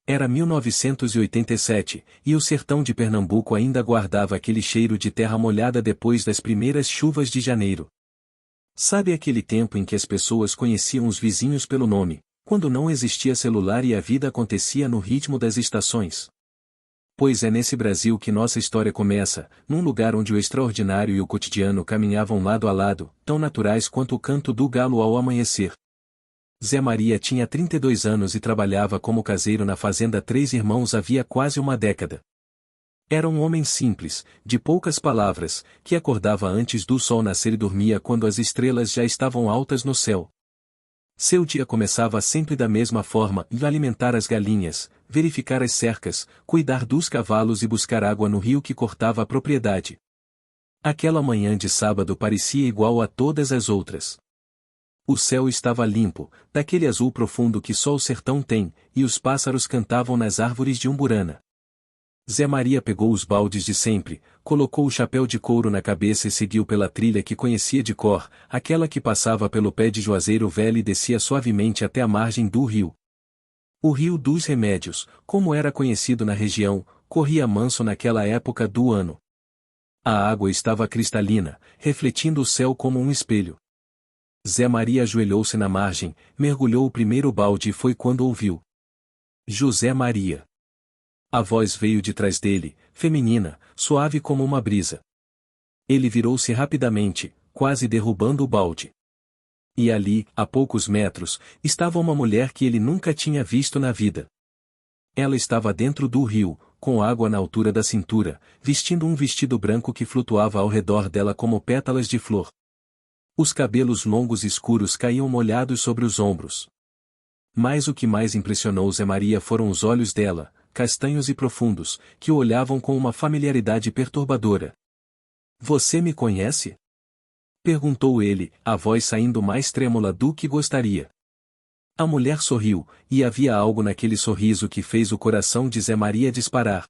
Era 1987, e o sertão de Pernambuco ainda guardava aquele cheiro de terra molhada depois das primeiras chuvas de janeiro. Sabe aquele tempo em que as pessoas conheciam os vizinhos pelo nome, quando não existia celular e a vida acontecia no ritmo das estações? Pois é nesse Brasil que nossa história começa, num lugar onde o extraordinário e o cotidiano caminhavam lado a lado, tão naturais quanto o canto do galo ao amanhecer. Zé Maria tinha 32 anos e trabalhava como caseiro na fazenda Três Irmãos havia quase uma década. Era um homem simples, de poucas palavras, que acordava antes do sol nascer e dormia quando as estrelas já estavam altas no céu. Seu dia começava sempre da mesma forma: alimentar as galinhas, verificar as cercas, cuidar dos cavalos e buscar água no rio que cortava a propriedade. Aquela manhã de sábado parecia igual a todas as outras. O céu estava limpo, daquele azul profundo que só o sertão tem, e os pássaros cantavam nas árvores de umburana. Zé Maria pegou os baldes de sempre, colocou o chapéu de couro na cabeça e seguiu pela trilha que conhecia de cor, aquela que passava pelo pé de Juazeiro Velho e descia suavemente até a margem do rio. O Rio dos Remédios, como era conhecido na região, corria manso naquela época do ano. A água estava cristalina, refletindo o céu como um espelho. Zé Maria ajoelhou-se na margem, mergulhou o primeiro balde e foi quando ouviu: José Maria. A voz veio de trás dele, feminina, suave como uma brisa. Ele virou-se rapidamente, quase derrubando o balde. E ali, a poucos metros, estava uma mulher que ele nunca tinha visto na vida. Ela estava dentro do rio, com água na altura da cintura, vestindo um vestido branco que flutuava ao redor dela como pétalas de flor. Os cabelos longos e escuros caíam molhados sobre os ombros. Mas o que mais impressionou Zé Maria foram os olhos dela, castanhos e profundos, que o olhavam com uma familiaridade perturbadora. Você me conhece? Perguntou ele, a voz saindo mais trêmula do que gostaria. A mulher sorriu, e havia algo naquele sorriso que fez o coração de Zé Maria disparar.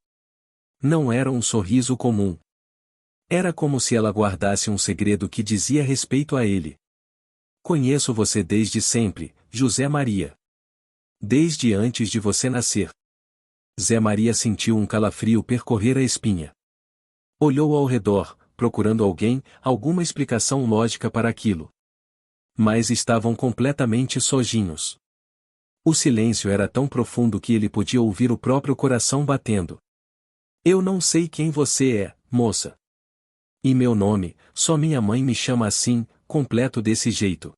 Não era um sorriso comum. Era como se ela guardasse um segredo que dizia respeito a ele. Conheço você desde sempre, José Maria. Desde antes de você nascer. Zé Maria sentiu um calafrio percorrer a espinha. Olhou ao redor, procurando alguém, alguma explicação lógica para aquilo. Mas estavam completamente sozinhos. O silêncio era tão profundo que ele podia ouvir o próprio coração batendo. Eu não sei quem você é, moça. E meu nome, só minha mãe me chama assim, completo desse jeito.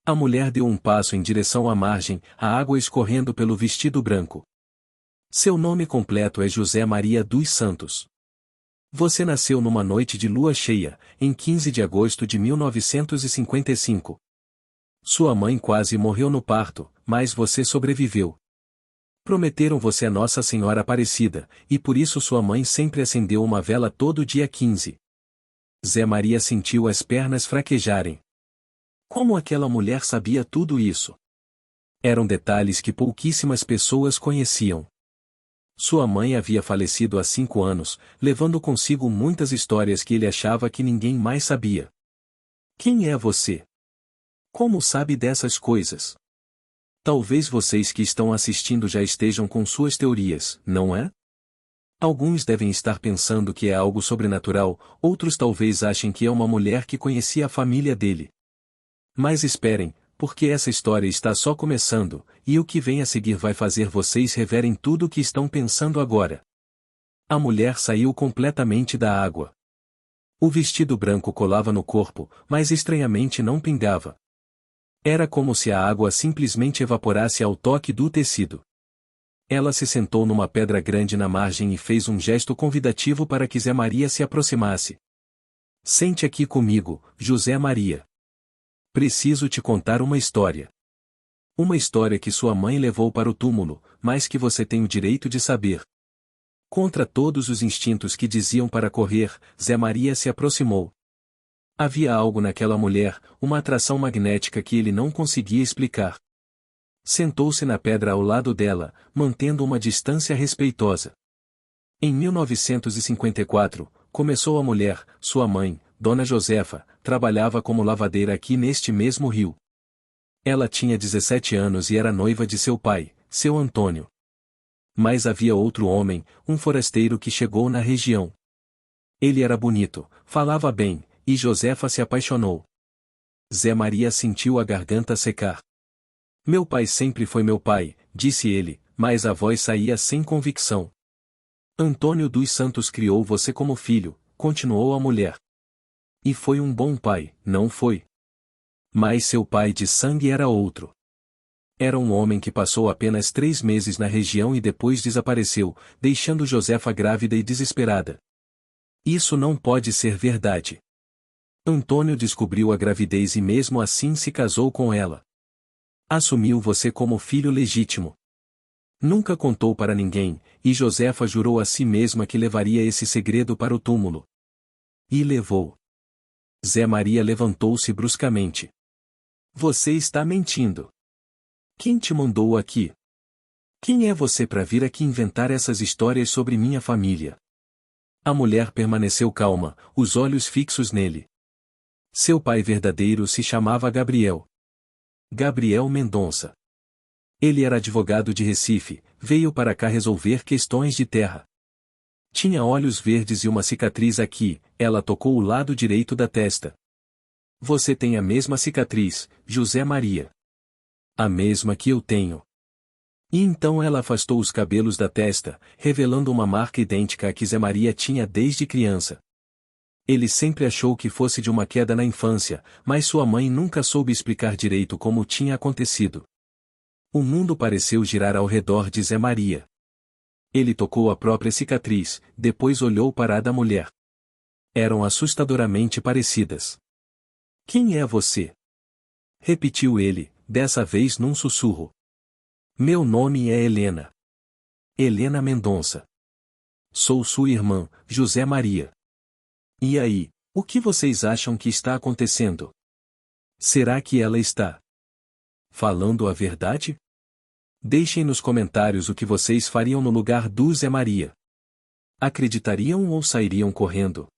A mulher deu um passo em direção à margem, a água escorrendo pelo vestido branco. Seu nome completo é José Maria dos Santos. Você nasceu numa noite de lua cheia, em 15 de agosto de 1955. Sua mãe quase morreu no parto, mas você sobreviveu. Prometeram você a Nossa Senhora Aparecida, e por isso sua mãe sempre acendeu uma vela todo dia 15. Zé Maria sentiu as pernas fraquejarem. Como aquela mulher sabia tudo isso? Eram detalhes que pouquíssimas pessoas conheciam. Sua mãe havia falecido há 5 anos, levando consigo muitas histórias que ele achava que ninguém mais sabia. Quem é você? Como sabe dessas coisas? Talvez vocês que estão assistindo já estejam com suas teorias, não é? Alguns devem estar pensando que é algo sobrenatural, outros talvez achem que é uma mulher que conhecia a família dele. Mas esperem, porque essa história está só começando, e o que vem a seguir vai fazer vocês reverem tudo o que estão pensando agora. A mulher saiu completamente da água. O vestido branco colava no corpo, mas estranhamente não pingava. Era como se a água simplesmente evaporasse ao toque do tecido. Ela se sentou numa pedra grande na margem e fez um gesto convidativo para que Zé Maria se aproximasse. Sente aqui comigo, José Maria. Preciso te contar uma história. Uma história que sua mãe levou para o túmulo, mas que você tem o direito de saber. Contra todos os instintos que diziam para correr, Zé Maria se aproximou. Havia algo naquela mulher, uma atração magnética que ele não conseguia explicar. Sentou-se na pedra ao lado dela, mantendo uma distância respeitosa. Em 1954, começou a mulher, sua mãe, Dona Josefa, trabalhava como lavadeira aqui neste mesmo rio. Ela tinha 17 anos e era noiva de seu pai, seu Antônio. Mas havia outro homem, um forasteiro que chegou na região. Ele era bonito, falava bem, e Josefa se apaixonou. Zé Maria sentiu a garganta secar. Meu pai sempre foi meu pai, disse ele, mas a voz saía sem convicção. Antônio dos Santos criou você como filho, continuou a mulher. E foi um bom pai, não foi? Mas seu pai de sangue era outro. Era um homem que passou apenas 3 meses na região e depois desapareceu, deixando Josefa grávida e desesperada. Isso não pode ser verdade. Antônio descobriu a gravidez e mesmo assim se casou com ela. Assumiu você como filho legítimo. Nunca contou para ninguém, e Josefa jurou a si mesma que levaria esse segredo para o túmulo. E levou. Zé Maria levantou-se bruscamente. Você está mentindo. Quem te mandou aqui? Quem é você para vir aqui inventar essas histórias sobre minha família? A mulher permaneceu calma, os olhos fixos nele. Seu pai verdadeiro se chamava Gabriel. Gabriel Mendonça. Ele era advogado de Recife, veio para cá resolver questões de terra. Tinha olhos verdes e uma cicatriz aqui, ela tocou o lado direito da testa. Você tem a mesma cicatriz, José Maria. A mesma que eu tenho. E então ela afastou os cabelos da testa, revelando uma marca idêntica à que Zé Maria tinha desde criança. Ele sempre achou que fosse de uma queda na infância, mas sua mãe nunca soube explicar direito como tinha acontecido. O mundo pareceu girar ao redor de Zé Maria. Ele tocou a própria cicatriz, depois olhou para a da mulher. Eram assustadoramente parecidas. Quem é você? Repetiu ele, dessa vez num sussurro. Meu nome é Helena. Helena Mendonça. Sou sua irmã, José Maria. E aí, o que vocês acham que está acontecendo? Será que ela está falando a verdade? Deixem nos comentários o que vocês fariam no lugar do Zé Maria. Acreditariam ou sairiam correndo?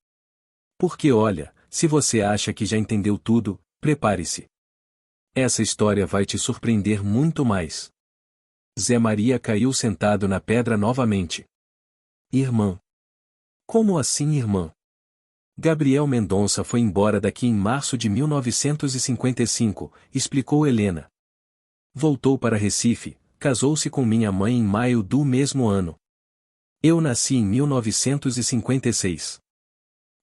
Porque olha, se você acha que já entendeu tudo, prepare-se. Essa história vai te surpreender muito mais. Zé Maria caiu sentado na pedra novamente. Irmã. Como assim, irmã? Gabriel Mendonça foi embora daqui em março de 1955, explicou Helena. Voltou para Recife, casou-se com minha mãe em maio do mesmo ano. Eu nasci em 1956.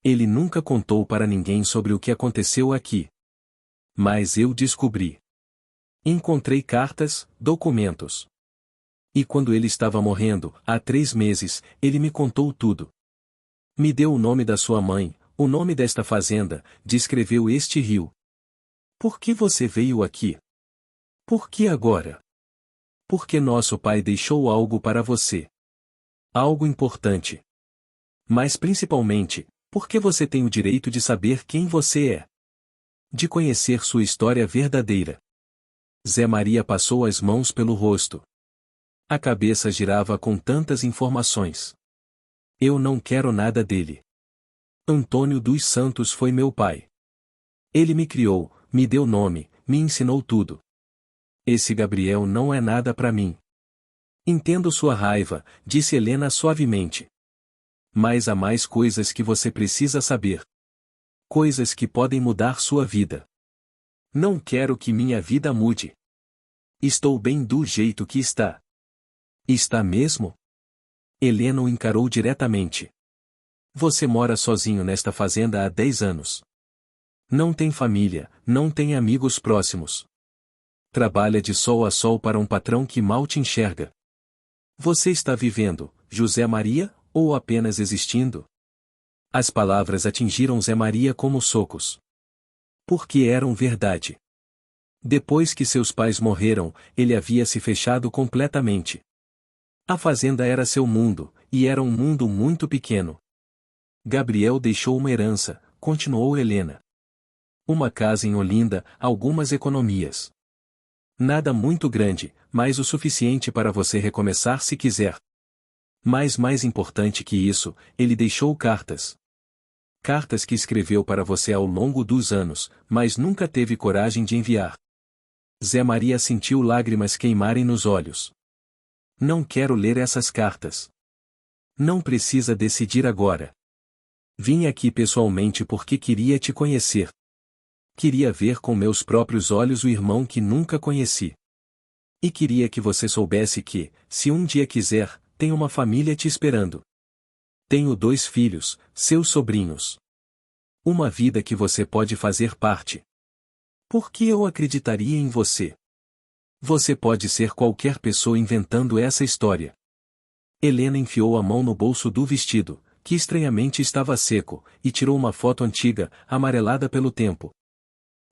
Ele nunca contou para ninguém sobre o que aconteceu aqui. Mas eu descobri. Encontrei cartas, documentos. E quando ele estava morrendo, há 3 meses, ele me contou tudo. Me deu o nome da sua mãe, o nome desta fazenda, descreveu este rio. Por que você veio aqui? Por que agora? Porque nosso pai deixou algo para você. Algo importante. Mas principalmente, porque você tem o direito de saber quem você é. De conhecer sua história verdadeira. Zé Maria passou as mãos pelo rosto. A cabeça girava com tantas informações. Eu não quero nada dele. Antônio dos Santos foi meu pai. Ele me criou, me deu nome, me ensinou tudo. Esse Gabriel não é nada para mim. Entendo sua raiva, disse Helena suavemente. Mas há mais coisas que você precisa saber. Coisas que podem mudar sua vida. Não quero que minha vida mude. Estou bem do jeito que está. Está mesmo? Helena o encarou diretamente. Você mora sozinho nesta fazenda há 10 anos. Não tem família, não tem amigos próximos. Trabalha de sol a sol para um patrão que mal te enxerga. Você está vivendo, José Maria, ou apenas existindo? As palavras atingiram Zé Maria como socos. Porque eram verdade. Depois que seus pais morreram, ele havia se fechado completamente. A fazenda era seu mundo, e era um mundo muito pequeno. Gabriel deixou uma herança, continuou Helena. Uma casa em Olinda, algumas economias. Nada muito grande, mas o suficiente para você recomeçar se quiser. Mas mais importante que isso, ele deixou cartas. Cartas que escreveu para você ao longo dos anos, mas nunca teve coragem de enviar. Zé Maria sentiu lágrimas queimarem nos olhos. Não quero ler essas cartas. Não precisa decidir agora. Vim aqui pessoalmente porque queria te conhecer. Queria ver com meus próprios olhos o irmão que nunca conheci. E queria que você soubesse que, se um dia quiser, tem uma família te esperando. Tenho 2 filhos, seus sobrinhos. Uma vida que você pode fazer parte. Por que eu acreditaria em você? Você pode ser qualquer pessoa inventando essa história. Helena enfiou a mão no bolso do vestido, que estranhamente estava seco, e tirou uma foto antiga, amarelada pelo tempo.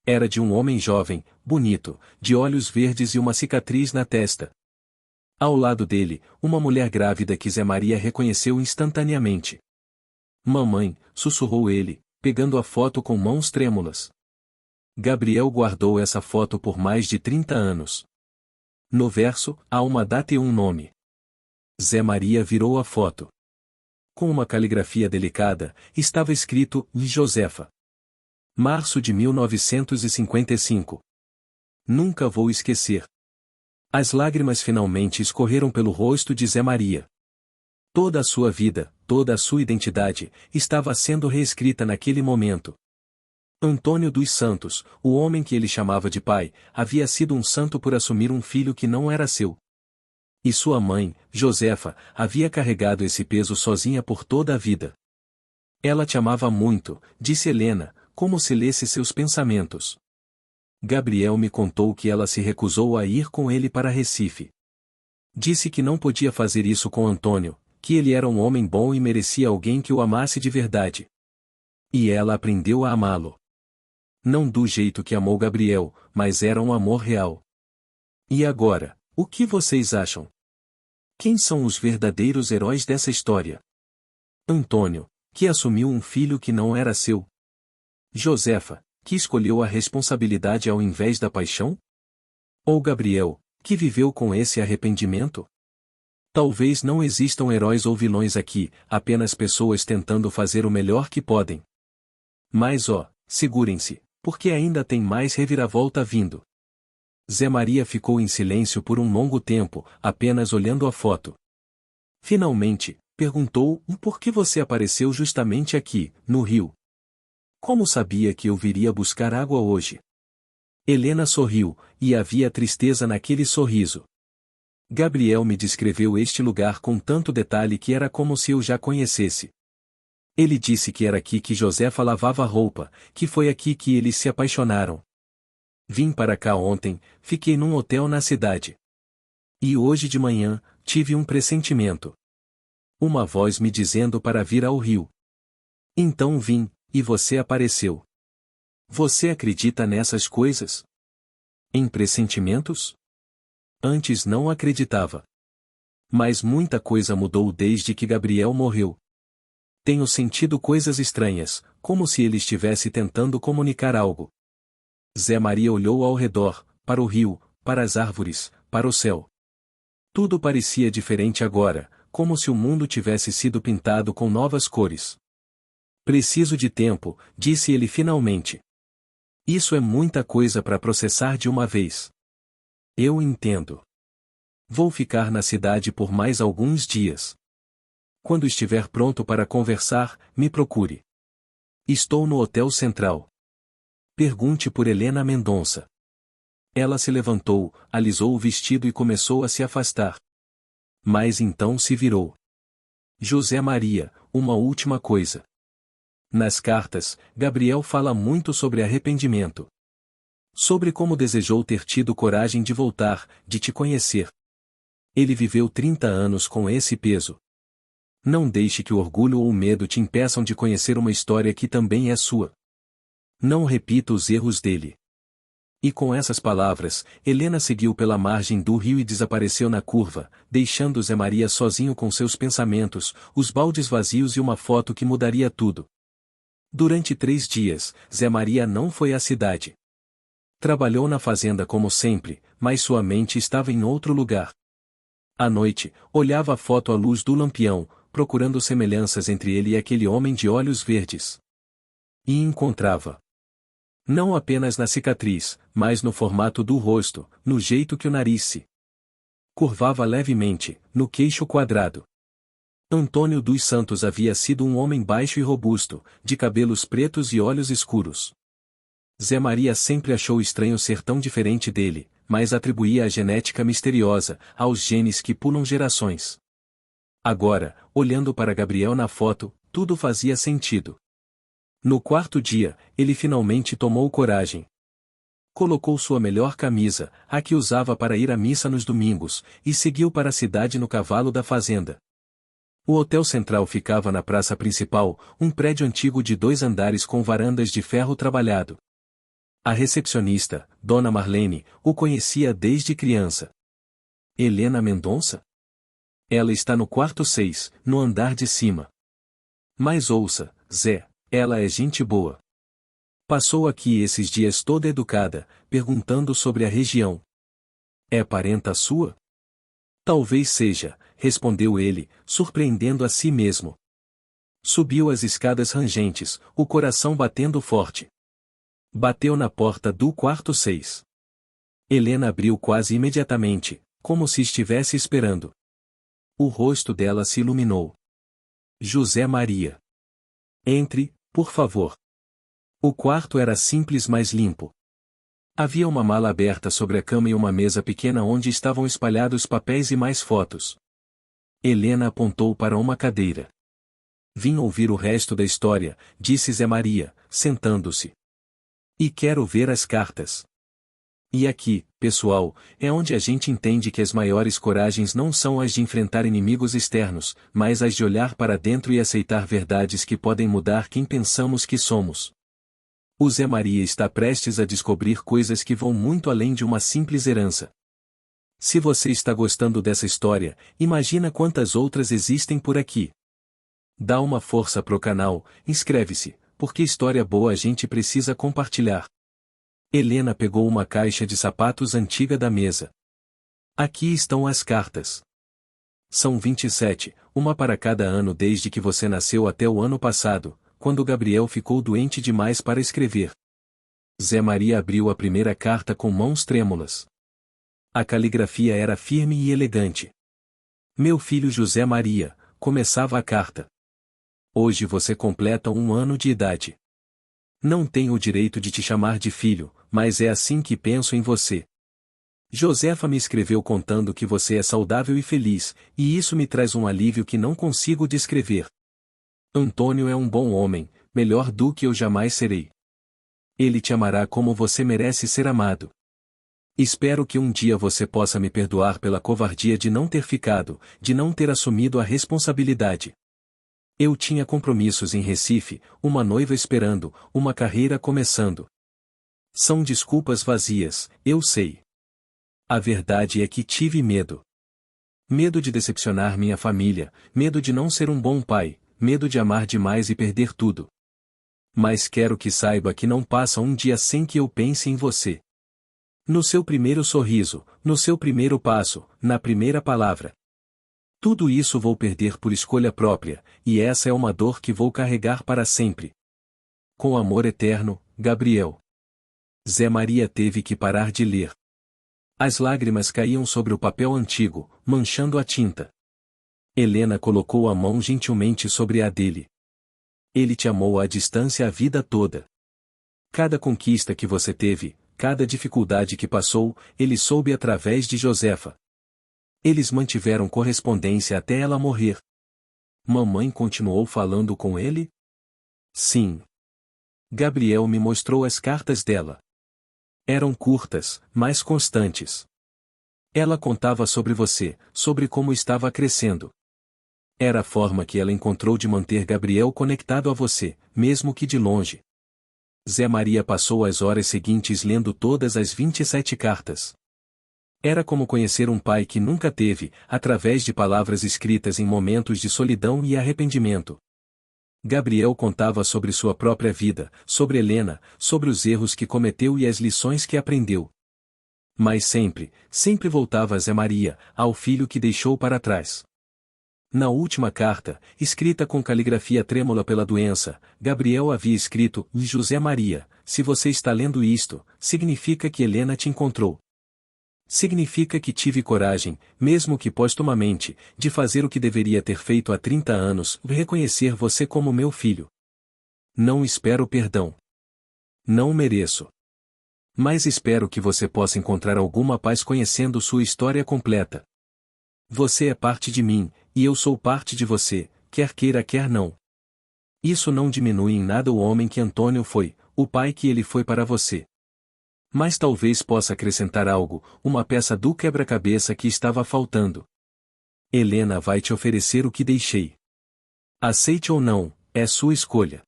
Era de um homem jovem, bonito, de olhos verdes e uma cicatriz na testa. Ao lado dele, uma mulher grávida que Zé Maria reconheceu instantaneamente. Mamãe, sussurrou ele, pegando a foto com mãos trêmulas. Gabriel guardou essa foto por mais de 30 anos. No verso, há uma data e um nome. Zé Maria virou a foto. Com uma caligrafia delicada, estava escrito Josefa. Março de 1955. Nunca vou esquecer. As lágrimas finalmente escorreram pelo rosto de Zé Maria. Toda a sua vida, toda a sua identidade, estava sendo reescrita naquele momento. Antônio dos Santos, o homem que ele chamava de pai, havia sido um santo por assumir um filho que não era seu. E sua mãe, Josefa, havia carregado esse peso sozinha por toda a vida. Ela te amava muito, disse Helena, como se lesse seus pensamentos. Gabriel me contou que ela se recusou a ir com ele para Recife. Disse que não podia fazer isso com Antônio, que ele era um homem bom e merecia alguém que o amasse de verdade. E ela aprendeu a amá-lo. Não do jeito que amou Gabriel, mas era um amor real. E agora, o que vocês acham? Quem são os verdadeiros heróis dessa história? Antônio, que assumiu um filho que não era seu. Josefa, que escolheu a responsabilidade ao invés da paixão? Ou Gabriel, que viveu com esse arrependimento? Talvez não existam heróis ou vilões aqui, apenas pessoas tentando fazer o melhor que podem. Mas segurem-se, porque ainda tem mais reviravolta vindo. Zé Maria ficou em silêncio por um longo tempo, apenas olhando a foto. Finalmente, perguntou: por que você apareceu justamente aqui, no Rio? Como sabia que eu viria buscar água hoje? Helena sorriu, e havia tristeza naquele sorriso. Gabriel me descreveu este lugar com tanto detalhe que era como se eu já conhecesse. Ele disse que era aqui que Josefa lavava roupa, que foi aqui que eles se apaixonaram. Vim para cá ontem, fiquei num hotel na cidade. E hoje de manhã, tive um pressentimento. Uma voz me dizendo para vir ao Rio. Então vim, e você apareceu. Você acredita nessas coisas? Em pressentimentos? Antes não acreditava. Mas muita coisa mudou desde que Gabriel morreu. Tenho sentido coisas estranhas, como se ele estivesse tentando comunicar algo. Zé Maria olhou ao redor, para o rio, para as árvores, para o céu. Tudo parecia diferente agora, como se o mundo tivesse sido pintado com novas cores. Preciso de tempo, disse ele finalmente. Isso é muita coisa para processar de uma vez. Eu entendo. Vou ficar na cidade por mais alguns dias. Quando estiver pronto para conversar, me procure. Estou no Hotel Central. Pergunte por Helena Mendonça. Ela se levantou, alisou o vestido e começou a se afastar. Mas então se virou. José Maria, uma última coisa. Nas cartas, Gabriel fala muito sobre arrependimento. Sobre como desejou ter tido coragem de voltar, de te conhecer. Ele viveu 30 anos com esse peso. Não deixe que o orgulho ou o medo te impeçam de conhecer uma história que também é sua. Não repita os erros dele. E com essas palavras, Helena seguiu pela margem do rio e desapareceu na curva, deixando Zé Maria sozinho com seus pensamentos, os baldes vazios e uma foto que mudaria tudo. Durante 3 dias, Zé Maria não foi à cidade. Trabalhou na fazenda como sempre, mas sua mente estava em outro lugar. À noite, olhava a foto à luz do lampião, procurando semelhanças entre ele e aquele homem de olhos verdes. E encontrava. Não apenas na cicatriz, mas no formato do rosto, no jeito que o nariz se curvava levemente, no queixo quadrado. Antônio dos Santos havia sido um homem baixo e robusto, de cabelos pretos e olhos escuros. Zé Maria sempre achou estranho ser tão diferente dele, mas atribuía a genética misteriosa, aos genes que pulam gerações. Agora, olhando para Gabriel na foto, tudo fazia sentido. No quarto dia, ele finalmente tomou coragem. Colocou sua melhor camisa, a que usava para ir à missa nos domingos, e seguiu para a cidade no cavalo da fazenda. O Hotel Central ficava na praça principal, um prédio antigo de 2 andares com varandas de ferro trabalhado. A recepcionista, Dona Marlene, o conhecia desde criança. Helena Mendonça? Ela está no quarto 6, no andar de cima. Mas ouça, Zé, ela é gente boa. Passou aqui esses dias toda educada, perguntando sobre a região. É parenta sua? Talvez seja, respondeu ele, surpreendendo a si mesmo. Subiu as escadas rangentes, o coração batendo forte. Bateu na porta do quarto 6. Helena abriu quase imediatamente, como se estivesse esperando. O rosto dela se iluminou. José Maria. Entre, por favor. O quarto era simples, mas limpo. Havia uma mala aberta sobre a cama e uma mesa pequena onde estavam espalhados papéis e mais fotos. Helena apontou para uma cadeira. Vim ouvir o resto da história, disse Zé Maria, sentando-se. E quero ver as cartas. E aqui, pessoal, é onde a gente entende que as maiores coragens não são as de enfrentar inimigos externos, mas as de olhar para dentro e aceitar verdades que podem mudar quem pensamos que somos. O Zé Maria está prestes a descobrir coisas que vão muito além de uma simples herança. Se você está gostando dessa história, imagina quantas outras existem por aqui. Dá uma força pro canal, inscreve-se, porque história boa a gente precisa compartilhar. Helena pegou uma caixa de sapatos antiga da mesa. Aqui estão as cartas. São 27, uma para cada ano desde que você nasceu até o ano passado, quando Gabriel ficou doente demais para escrever. Zé Maria abriu a primeira carta com mãos trêmulas. A caligrafia era firme e elegante. Meu filho José Maria, começava a carta. Hoje você completa 1 ano de idade. Não tenho o direito de te chamar de filho, mas é assim que penso em você. Josefa me escreveu contando que você é saudável e feliz, e isso me traz um alívio que não consigo descrever. Antônio é um bom homem, melhor do que eu jamais serei. Ele te amará como você merece ser amado. Espero que um dia você possa me perdoar pela covardia de não ter ficado, de não ter assumido a responsabilidade. Eu tinha compromissos em Recife, uma noiva esperando, uma carreira começando. São desculpas vazias, eu sei. A verdade é que tive medo. Medo de decepcionar minha família, medo de não ser um bom pai, medo de amar demais e perder tudo. Mas quero que saiba que não passa um dia sem que eu pense em você. No seu primeiro sorriso, no seu primeiro passo, na primeira palavra. Tudo isso vou perder por escolha própria, e essa é uma dor que vou carregar para sempre. Com amor eterno, Gabriel. Zé Maria teve que parar de ler. As lágrimas caíam sobre o papel antigo, manchando a tinta. Helena colocou a mão gentilmente sobre a dele. Ele te amou à distância a vida toda. Cada conquista que você teve, cada dificuldade que passou, ele soube através de Josefa. Eles mantiveram correspondência até ela morrer. Mamãe continuou falando com ele? Sim. Gabriel me mostrou as cartas dela. Eram curtas, mas constantes. Ela contava sobre você, sobre como estava crescendo. Era a forma que ela encontrou de manter Gabriel conectado a você, mesmo que de longe. Zé Maria passou as horas seguintes lendo todas as 27 cartas. Era como conhecer um pai que nunca teve, através de palavras escritas em momentos de solidão e arrependimento. Gabriel contava sobre sua própria vida, sobre Helena, sobre os erros que cometeu e as lições que aprendeu. Mas sempre, sempre voltava a Zé Maria, ao filho que deixou para trás. Na última carta, escrita com caligrafia trêmula pela doença, Gabriel havia escrito: José Maria, se você está lendo isto, significa que Helena te encontrou. Significa que tive coragem, mesmo que postumamente, de fazer o que deveria ter feito há 30 anos, reconhecer você como meu filho. Não espero perdão. Não o mereço. Mas espero que você possa encontrar alguma paz conhecendo sua história completa. Você é parte de mim, e eu sou parte de você, quer queira quer não. Isso não diminui em nada o homem que Antônio foi, o pai que ele foi para você. Mas talvez possa acrescentar algo, uma peça do quebra-cabeça que estava faltando. Helena vai te oferecer o que deixei. Aceite ou não, é sua escolha.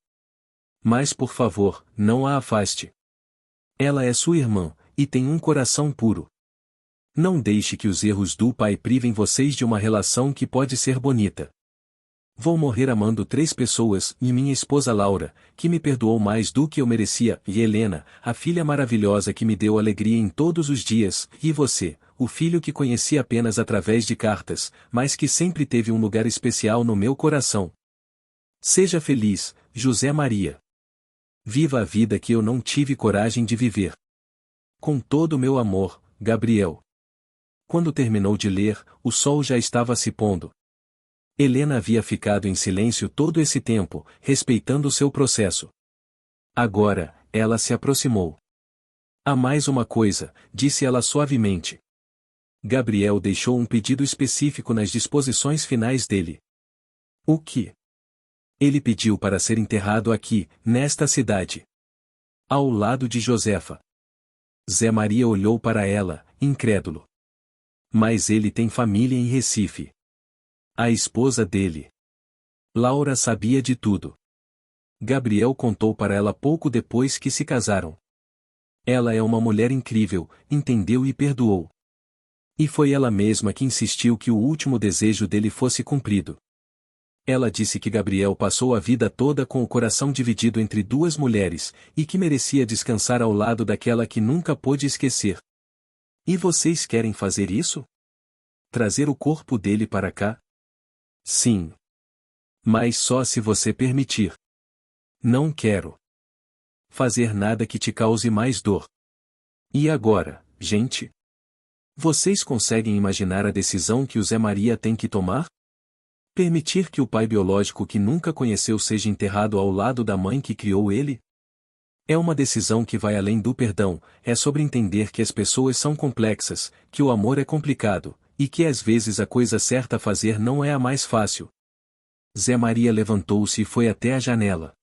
Mas por favor, não a afaste. Ela é sua irmã, e tem um coração puro. Não deixe que os erros do pai privem vocês de uma relação que pode ser bonita. Vou morrer amando 3 pessoas, e minha esposa Laura, que me perdoou mais do que eu merecia, e Helena, a filha maravilhosa que me deu alegria em todos os dias, e você, o filho que conheci apenas através de cartas, mas que sempre teve um lugar especial no meu coração. Seja feliz, José Maria. Viva a vida que eu não tive coragem de viver. Com todo o meu amor, Gabriel. Quando terminou de ler, o sol já estava se pondo. Helena havia ficado em silêncio todo esse tempo, respeitando seu processo. Agora, ela se aproximou. Há mais uma coisa, disse ela suavemente. Gabriel deixou um pedido específico nas disposições finais dele. O que? Ele pediu para ser enterrado aqui, nesta cidade. Ao lado de Josefa. Zé Maria olhou para ela, incrédulo. Mas ele tem família em Recife. A esposa dele. Laura sabia de tudo. Gabriel contou para ela pouco depois que se casaram. Ela é uma mulher incrível, entendeu e perdoou. E foi ela mesma que insistiu que o último desejo dele fosse cumprido. Ela disse que Gabriel passou a vida toda com o coração dividido entre 2 mulheres, e que merecia descansar ao lado daquela que nunca pôde esquecer. E vocês querem fazer isso? Trazer o corpo dele para cá? Sim. Mas só se você permitir. Não quero fazer nada que te cause mais dor. E agora, gente? Vocês conseguem imaginar a decisão que o Zé Maria tem que tomar? Permitir que o pai biológico que nunca conheceu seja enterrado ao lado da mãe que criou ele? É uma decisão que vai além do perdão, é sobre entender que as pessoas são complexas, que o amor é complicado, e que às vezes a coisa certa a fazer não é a mais fácil. Zé Maria levantou-se e foi até a janela.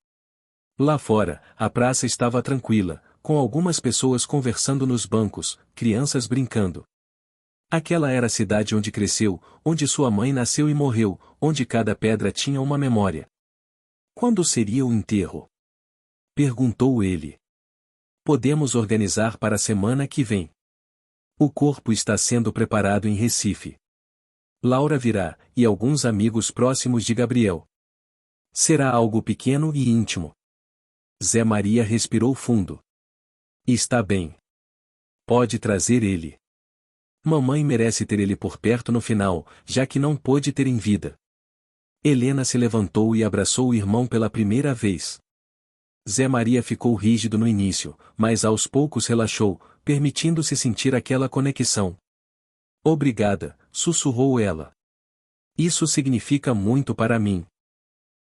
Lá fora, a praça estava tranquila, com algumas pessoas conversando nos bancos, crianças brincando. Aquela era a cidade onde cresceu, onde sua mãe nasceu e morreu, onde cada pedra tinha uma memória. Quando seria o enterro? Perguntou ele. Podemos organizar para a semana que vem. O corpo está sendo preparado em Recife. Laura virá, e alguns amigos próximos de Gabriel. Será algo pequeno e íntimo. Zé Maria respirou fundo. Está bem. Pode trazer ele. Mamãe merece ter ele por perto no final, já que não pôde ter em vida. Helena se levantou e abraçou o irmão pela primeira vez. Zé Maria ficou rígido no início, mas aos poucos relaxou, permitindo-se sentir aquela conexão. Obrigada, sussurrou ela. Isso significa muito para mim.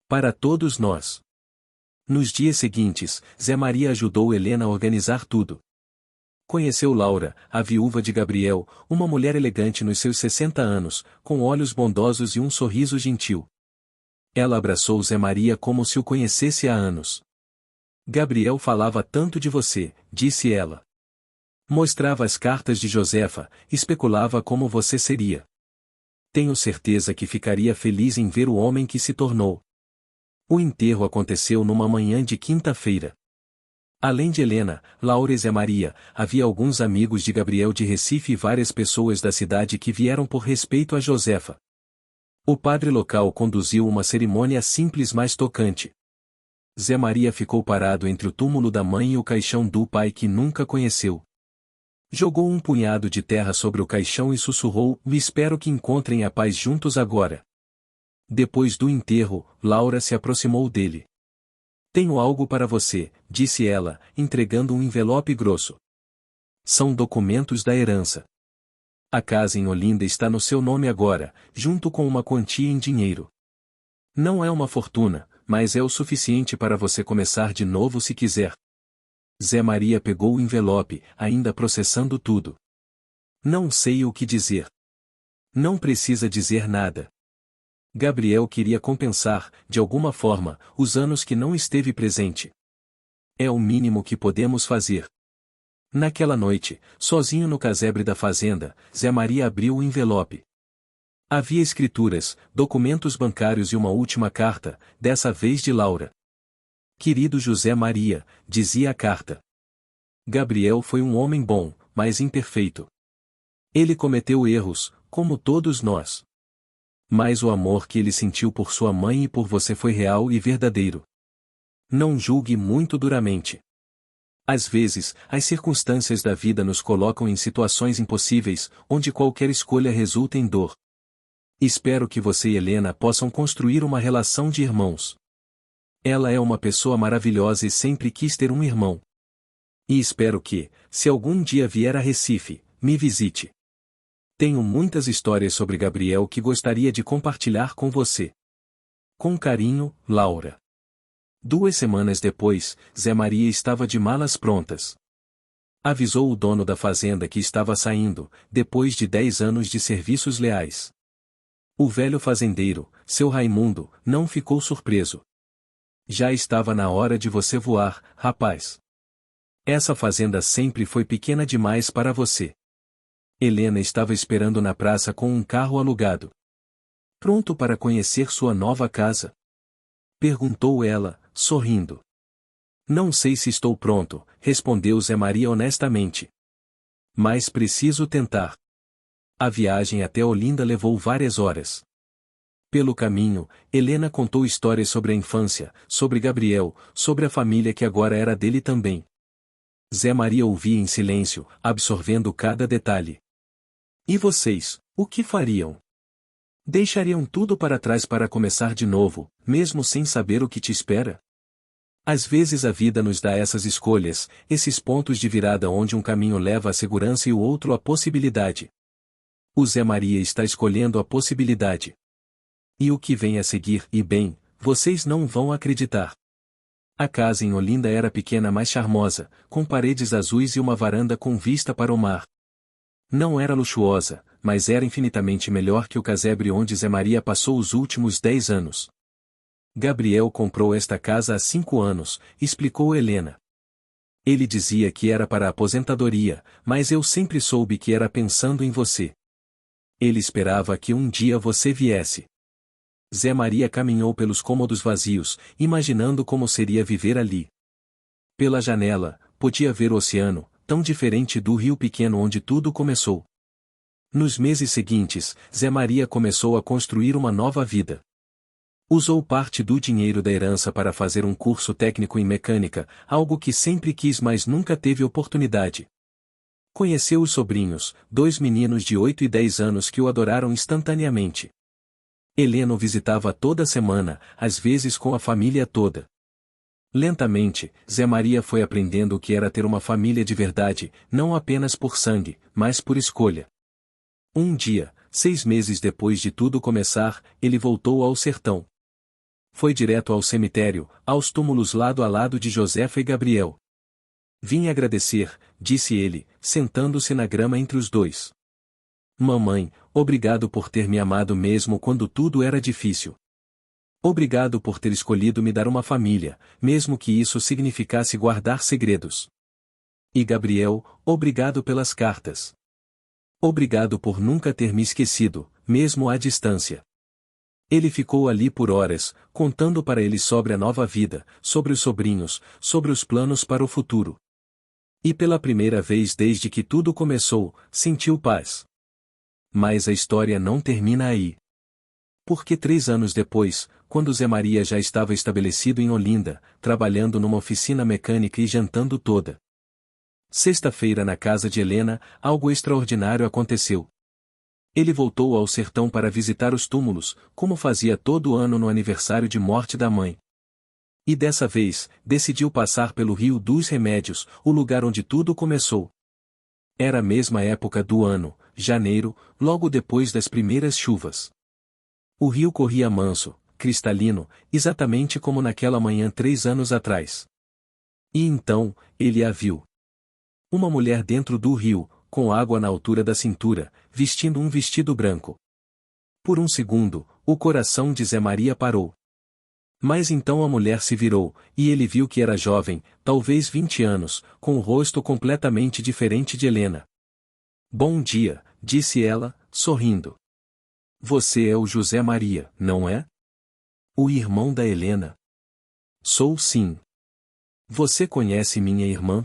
Para todos nós. Nos dias seguintes, Zé Maria ajudou Helena a organizar tudo. Conheceu Laura, a viúva de Gabriel, uma mulher elegante nos seus 60 anos, com olhos bondosos e um sorriso gentil. Ela abraçou Zé Maria como se o conhecesse há anos. Gabriel falava tanto de você, disse ela. Mostrava as cartas de Josefa, especulava como você seria. Tenho certeza que ficaria feliz em ver o homem que se tornou. O enterro aconteceu numa manhã de quinta-feira. Além de Helena, Laura e Zé Maria, havia alguns amigos de Gabriel de Recife e várias pessoas da cidade que vieram por respeito a Josefa. O padre local conduziu uma cerimônia simples mas tocante. Zé Maria ficou parado entre o túmulo da mãe e o caixão do pai que nunca conheceu. Jogou um punhado de terra sobre o caixão e sussurrou: espero que encontrem a paz juntos agora. Depois do enterro, Laura se aproximou dele. Tenho algo para você, disse ela, entregando um envelope grosso. São documentos da herança. A casa em Olinda está no seu nome agora, junto com uma quantia em dinheiro. Não é uma fortuna, mas é o suficiente para você começar de novo se quiser. Zé Maria pegou o envelope, ainda processando tudo. Não sei o que dizer. Não precisa dizer nada. Gabriel queria compensar, de alguma forma, os anos que não esteve presente. É o mínimo que podemos fazer. Naquela noite, sozinho no casebre da fazenda, Zé Maria abriu o envelope. Havia escrituras, documentos bancários e uma última carta, dessa vez de Laura. Querido José Maria, dizia a carta. Gabriel foi um homem bom, mas imperfeito. Ele cometeu erros, como todos nós. Mas o amor que ele sentiu por sua mãe e por você foi real e verdadeiro. Não julgue muito duramente. Às vezes, as circunstâncias da vida nos colocam em situações impossíveis, onde qualquer escolha resulta em dor. Espero que você e Helena possam construir uma relação de irmãos. Ela é uma pessoa maravilhosa e sempre quis ter um irmão. E espero que, se algum dia vier a Recife, me visite. Tenho muitas histórias sobre Gabriel que gostaria de compartilhar com você. Com carinho, Laura. 2 semanas depois, Zé Maria estava de malas prontas. Avisou o dono da fazenda que estava saindo, depois de 10 anos de serviços leais. O velho fazendeiro, seu Raimundo, não ficou surpreso. Já estava na hora de você voar, rapaz. Essa fazenda sempre foi pequena demais para você. Helena estava esperando na praça com um carro alugado. Pronto para conhecer sua nova casa? Perguntou ela, sorrindo. Não sei se estou pronto, respondeu Zé Maria honestamente. Mas preciso tentar. A viagem até Olinda levou várias horas. Pelo caminho, Helena contou histórias sobre a infância, sobre Gabriel, sobre a família que agora era dele também. Zé Maria ouvia em silêncio, absorvendo cada detalhe. E vocês, o que fariam? Deixariam tudo para trás para começar de novo, mesmo sem saber o que te espera? Às vezes a vida nos dá essas escolhas, esses pontos de virada onde um caminho leva à segurança e o outro à possibilidade. O Zé Maria está escolhendo a possibilidade. E o que vem a seguir, e bem, vocês não vão acreditar. A casa em Olinda era pequena, mas charmosa, com paredes azuis e uma varanda com vista para o mar. Não era luxuosa, mas era infinitamente melhor que o casebre onde Zé Maria passou os últimos 10 anos. Gabriel comprou esta casa há 5 anos, explicou Helena. Ele dizia que era para a aposentadoria, mas eu sempre soube que era pensando em você. Ele esperava que um dia você viesse. Zé Maria caminhou pelos cômodos vazios, imaginando como seria viver ali. Pela janela, podia ver o oceano, tão diferente do rio pequeno onde tudo começou. Nos meses seguintes, Zé Maria começou a construir uma nova vida. Usou parte do dinheiro da herança para fazer um curso técnico em mecânica, algo que sempre quis mas nunca teve oportunidade. Conheceu os sobrinhos, 2 meninos de 8 e 10 anos que o adoraram instantaneamente. Helena o visitava toda semana, às vezes com a família toda. Lentamente, Zé Maria foi aprendendo o que era ter uma família de verdade, não apenas por sangue, mas por escolha. Um dia, 6 meses depois de tudo começar, ele voltou ao sertão. Foi direto ao cemitério, aos túmulos lado a lado de Josefa e Gabriel. Vim agradecer, disse ele, sentando-se na grama entre os dois. Mamãe, obrigado por ter me amado mesmo quando tudo era difícil. Obrigado por ter escolhido me dar uma família, mesmo que isso significasse guardar segredos. E Gabriel, obrigado pelas cartas. Obrigado por nunca ter me esquecido, mesmo à distância. Ele ficou ali por horas, contando para ele sobre a nova vida, sobre os sobrinhos, sobre os planos para o futuro. E pela primeira vez desde que tudo começou, sentiu paz. Mas a história não termina aí. Porque 3 anos depois, quando Zé Maria já estava estabelecido em Olinda, trabalhando numa oficina mecânica e jantando toda sexta-feira na casa de Helena, algo extraordinário aconteceu. Ele voltou ao sertão para visitar os túmulos, como fazia todo ano no aniversário de morte da mãe. E dessa vez, decidiu passar pelo Rio dos Remédios, o lugar onde tudo começou. Era a mesma época do ano, janeiro, logo depois das primeiras chuvas. O rio corria manso, cristalino, exatamente como naquela manhã 3 anos atrás. E então, ele a viu. Uma mulher dentro do rio, com água na altura da cintura, vestindo um vestido branco. Por um segundo, o coração de Zé Maria parou. Mas então a mulher se virou, e ele viu que era jovem, talvez 20 anos, com o rosto completamente diferente de Helena. Bom dia, disse ela, sorrindo. Você é o José Maria, não é? O irmão da Helena. Sou sim. Você conhece minha irmã?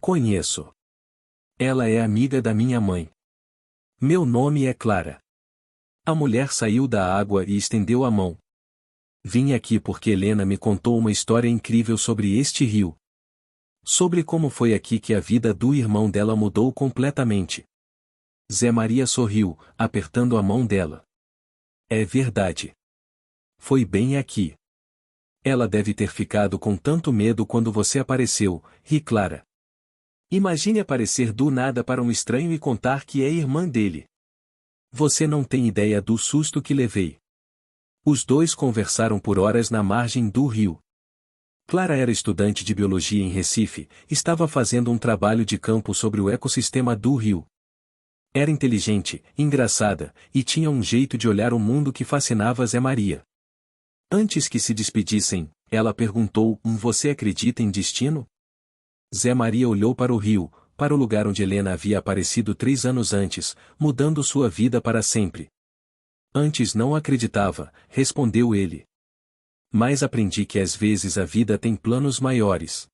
Conheço. Ela é amiga da minha mãe. Meu nome é Clara. A mulher saiu da água e estendeu a mão. Vim aqui porque Helena me contou uma história incrível sobre este rio. Sobre como foi aqui que a vida do irmão dela mudou completamente. Zé Maria sorriu, apertando a mão dela. É verdade. Foi bem aqui. Ela deve ter ficado com tanto medo quando você apareceu, ri Clara. Imagine aparecer do nada para um estranho e contar que é irmã dele. Você não tem ideia do susto que levei. Os dois conversaram por horas na margem do rio. Clara era estudante de biologia em Recife, estava fazendo um trabalho de campo sobre o ecossistema do rio. Era inteligente, engraçada, e tinha um jeito de olhar o mundo que fascinava Zé Maria. Antes que se despedissem, ela perguntou: Você acredita em destino? Zé Maria olhou para o rio, para o lugar onde Helena havia aparecido 3 anos antes, mudando sua vida para sempre. Antes não acreditava, respondeu ele. Mas aprendi que às vezes a vida tem planos maiores.